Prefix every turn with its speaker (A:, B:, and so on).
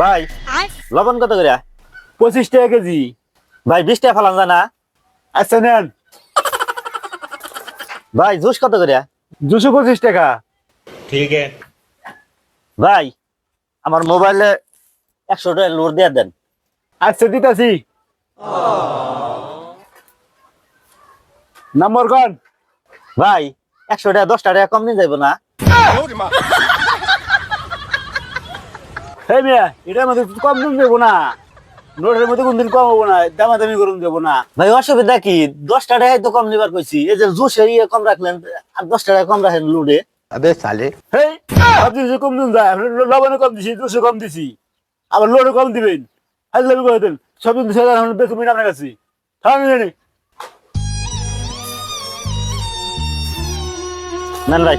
A: ভাই লবণ কত করে?
B: 25 টাকা কেজি।
A: ভাই 20 টাকা ফালান জানা।
B: আচ্ছা নেন।
A: ভাই জুস কত করে?
B: 225 টাকা।
C: ठीक है।
A: ভাই আমার মোবাইলে 100 টাকা লোড দিয়ে দেন।
B: আচ্ছা দিতাছি। নম্বর কোন?
A: ভাই 100 টাকা 10 টাকা কম নিয়ে যাইব না?
B: এই মিয়া এটার মধ্যে কম দাম দেবো না, নোটের মধ্যে কোনদিন কম হবো না, দামাদামি করুন দেবো না।
A: ভাই অসুবিধা কি? 10 টাকায় তো কম নিবার কইছি। এই যে জুস ইয়ে কম রাখলেন আর 10 টাকা কম রাখেন লোডে।
D: अबे साले।
B: হেই আপনি যে কম দিন যায়, লবণে কম দিছি, দুশো কম দিছি, আবার লোডে কম দিবেন, হাজলামি করে দেন। সব দিন বেতন আপনার কাছে
A: নেন ভাই।